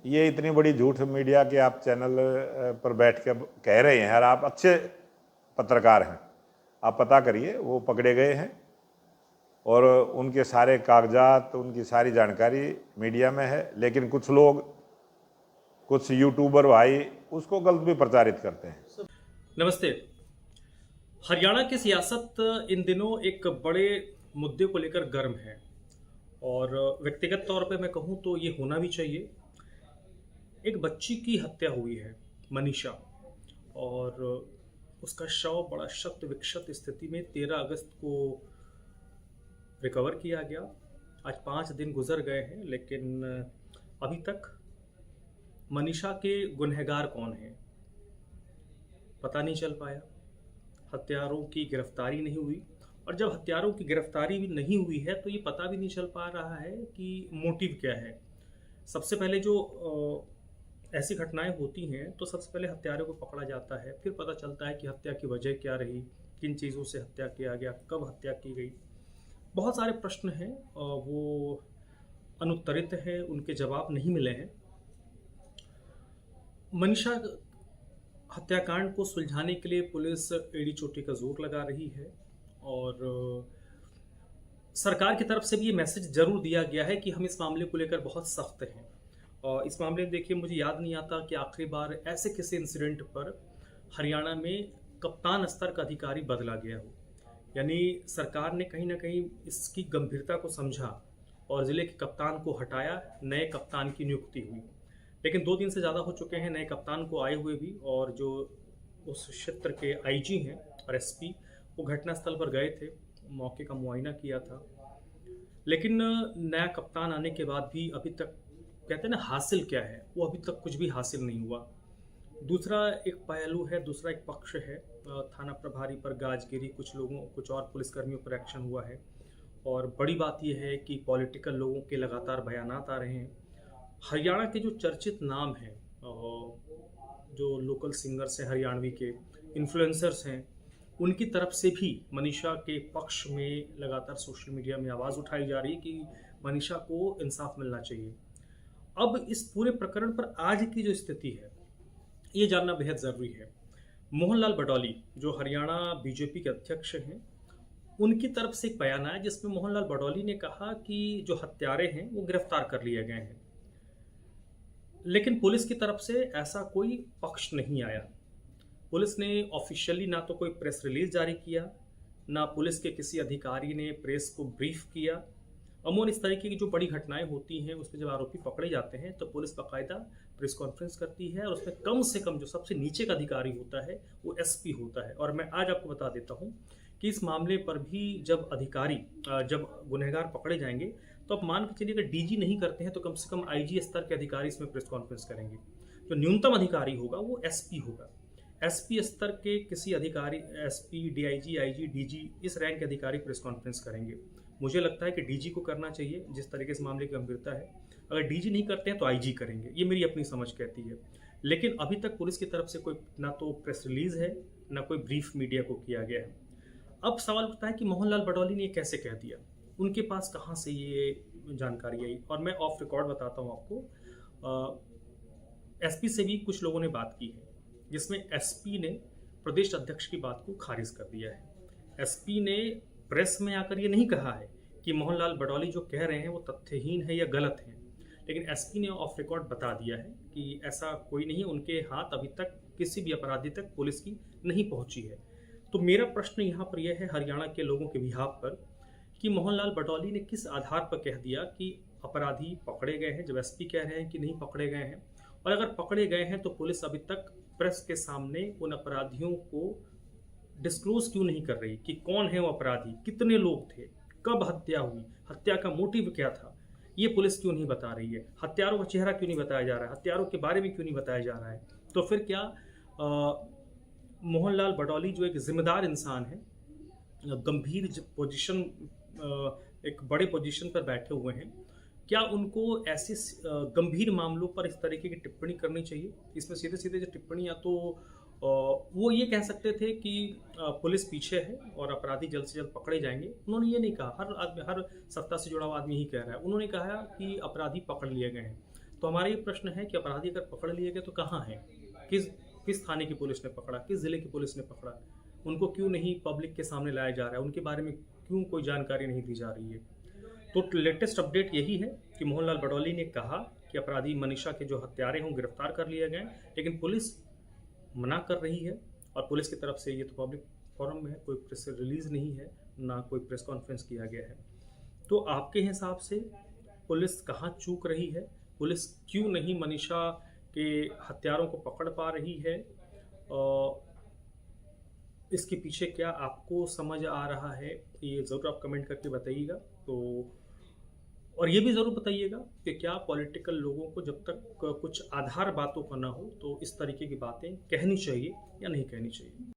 ये इतनी बड़ी झूठ मीडिया के आप चैनल पर बैठ के कह रहे हैं, और आप अच्छे पत्रकार हैं, आप पता करिए वो पकड़े गए हैं और उनके सारे कागजात, उनकी सारी जानकारी मीडिया में है। लेकिन कुछ लोग, कुछ यूट्यूबर भाई उसको गलत भी प्रचारित करते हैं। नमस्ते। हरियाणा की सियासत इन दिनों एक बड़े मुद्दे को लेकर गर्म है और व्यक्तिगत तौर पे मैं कहूँ तो ये होना भी चाहिए। एक बच्ची की हत्या हुई है, मनीषा, और उसका शव बड़ा शक्त विक्षत स्थिति में 13 अगस्त को रिकवर किया गया। आज 5 दिन गुजर गए हैं, लेकिन अभी तक मनीषा के गुनहगार कौन हैं पता नहीं चल पाया। हत्यारों की गिरफ्तारी नहीं हुई, और जब हत्यारों की गिरफ्तारी भी नहीं हुई है तो ये पता भी नहीं चल पा रहा है कि मोटिव क्या है। सबसे पहले जो ऐसी घटनाएं होती हैं तो सबसे पहले हत्यारों को पकड़ा जाता है, फिर पता चलता है कि हत्या की वजह क्या रही, किन चीज़ों से हत्या किया गया, कब हत्या की गई। बहुत सारे प्रश्न हैं, वो अनुत्तरित हैं, उनके जवाब नहीं मिले हैं। मनीषा हत्याकांड को सुलझाने के लिए पुलिस एड़ी चोटी का जोर लगा रही है, और सरकार की तरफ से भी ये मैसेज जरूर दिया गया है कि हम इस मामले को लेकर बहुत सख्त हैं। और इस मामले में देखिए, मुझे याद नहीं आता कि आखिरी बार ऐसे किसी इंसिडेंट पर हरियाणा में कप्तान स्तर का अधिकारी बदला गया हो। यानी सरकार ने कहीं ना कहीं इसकी गंभीरता को समझा और ज़िले के कप्तान को हटाया, नए कप्तान की नियुक्ति हुई। लेकिन 2 दिन से ज़्यादा हो चुके हैं नए कप्तान को आए हुए भी, और जो उस क्षेत्र के आईजी हैं और एसपी, वो घटनास्थल पर गए थे, मौके का मुआयना किया था। लेकिन नया कप्तान आने के बाद भी अभी तक, कहते हैं ना, हासिल क्या है, वो अभी तक कुछ भी हासिल नहीं हुआ। दूसरा एक पहलू है, दूसरा एक पक्ष है, थाना प्रभारी पर गाजगिरी, कुछ और पुलिसकर्मियों पर एक्शन हुआ है। और बड़ी बात यह है कि पॉलिटिकल लोगों के लगातार बयानात आ रहे हैं। हरियाणा के जो चर्चित नाम हैं, जो लोकल सिंगर्स हैं, हरियाणवी के इन्फ्लुएंसर्स हैं, उनकी तरफ से भी मनीषा के पक्ष में लगातार सोशल मीडिया में आवाज़ उठाई जा रही है कि मनीषा को इंसाफ मिलना चाहिए। अब इस पूरे प्रकरण पर आज की जो स्थिति है ये जानना बेहद ज़रूरी है। मोहनलाल बडौली, जो हरियाणा बीजेपी के अध्यक्ष हैं, उनकी तरफ से एक बयान आया जिसमें मोहनलाल बडौली ने कहा कि जो हत्यारे हैं वो गिरफ्तार कर लिए गए हैं। लेकिन पुलिस की तरफ से ऐसा कोई पक्ष नहीं आया। पुलिस ने ऑफिशियली ना तो कोई प्रेस रिलीज जारी किया, ना पुलिस के किसी अधिकारी ने प्रेस को ब्रीफ किया। अमूमन इस तरीके की जो बड़ी घटनाएं होती हैं उसमें जब आरोपी पकड़े जाते हैं तो पुलिस बाकायदा प्रेस कॉन्फ्रेंस करती है, और उसमें कम से कम जो सबसे नीचे का अधिकारी होता है वो एसपी होता है। और मैं आज आपको बता देता हूं कि इस मामले पर भी जब गुनहगार पकड़े जाएंगे तो आप मान के चलिए, अगर डीजी नहीं करते हैं तो कम से कम आईजी स्तर के अधिकारी इसमें प्रेस कॉन्फ्रेंस करेंगे। जो न्यूनतम अधिकारी होगा वो एसपी होगा। एसपी स्तर के किसी अधिकारी, एसपी, डीआईजी, आईजी, डीजी, इस रैंक के अधिकारी प्रेस कॉन्फ्रेंस करेंगे। मुझे लगता है कि डीजी को करना चाहिए, जिस तरीके से मामले की गंभीरता है। अगर डीजी नहीं करते हैं तो आईजी करेंगे, ये मेरी अपनी समझ कहती है। लेकिन अभी तक पुलिस की तरफ से कोई ना तो प्रेस रिलीज है, ना कोई ब्रीफ मीडिया को किया गया है। अब सवाल उठता है कि मोहनलाल बडौली ने ये कैसे कह दिया, उनके पास कहाँ से ये जानकारी आई। और मैं ऑफ रिकॉर्ड बताता हूँ आपको। एसपी से भी कुछ लोगों ने बात की है, जिसमें एसपी ने प्रदेश अध्यक्ष की बात को खारिज कर दिया है। एसपी ने प्रेस में आकर ये नहीं कहा है कि मोहनलाल बडौली जो कह रहे हैं वो तथ्यहीन है या गलत है, लेकिन एसपी ने ऑफ रिकॉर्ड बता दिया है कि ऐसा कोई नहीं है, उनके हाथ अभी तक किसी भी अपराधी तक पुलिस की नहीं पहुंची है। तो मेरा प्रश्न यहाँ पर यह है हरियाणा के लोगों के बिहाफ पर, कि मोहनलाल बडौली ने किस आधार पर कह दिया कि अपराधी पकड़े गए हैं, जब एसपी कह रहे हैं कि नहीं पकड़े गए हैं। और अगर पकड़े गए हैं तो पुलिस अभी तक प्रेस के सामने उन अपराधियों को डिस्क्लोज क्यों नहीं कर रही कि कौन है वो अपराधी, कितने लोग थे, कब हत्या हुई, हत्या का मोटिव क्या था, ये पुलिस क्यों नहीं बता रही है। हत्यारों का चेहरा क्यों नहीं बताया जा रहा है, हत्यारों के बारे में क्यों नहीं बताया जा रहा है। तो फिर क्या मोहनलाल बडौली जो एक जिम्मेदार इंसान है, गंभीर पोजीशन, एक बड़े पोजीशन पर बैठे हुए हैं, क्या उनको ऐसे गंभीर मामलों पर इस तरीके की टिप्पणी करनी चाहिए। इसमें सीधे सीधे जो टिप्पणी, या तो वो ये कह सकते थे कि पुलिस पीछे है और अपराधी जल्द से जल्द पकड़े जाएंगे। उन्होंने ये नहीं कहा, हर सत्ता से जुड़ा हुआ आदमी ही कह रहा है। उन्होंने कहा कि अपराधी पकड़ लिए गए हैं। तो हमारा ये प्रश्न है कि अपराधी अगर पकड़ लिए गए तो कहाँ हैं, किस किस थाने की पुलिस ने पकड़ा, किस ज़िले की पुलिस ने पकड़ा, उनको क्यों नहीं पब्लिक के सामने लाया जा रहा है, उनके बारे में क्यों कोई जानकारी नहीं दी जा रही है। तो लेटेस्ट अपडेट यही है कि मोहनलाल बडौली ने कहा कि अपराधी मनीषा के जो हत्यारे हों गिरफ्तार कर लिए गए, लेकिन पुलिस मना कर रही है और पुलिस की तरफ से ये तो पब्लिक फोरम में है, कोई प्रेस रिलीज़ नहीं है, ना कोई प्रेस कॉन्फ्रेंस किया गया है। तो आपके हिसाब से पुलिस कहाँ चूक रही है, पुलिस क्यों नहीं मनीषा के हत्यारों को पकड़ पा रही है, और इसके पीछे क्या आपको समझ आ रहा है, ये ज़रूर आप कमेंट करके बताइएगा। तो और ये भी ज़रूर बताइएगा कि क्या पॉलिटिकल लोगों को जब तक कुछ आधार बातों का ना हो तो इस तरीके की बातें कहनी चाहिए या नहीं कहनी चाहिए।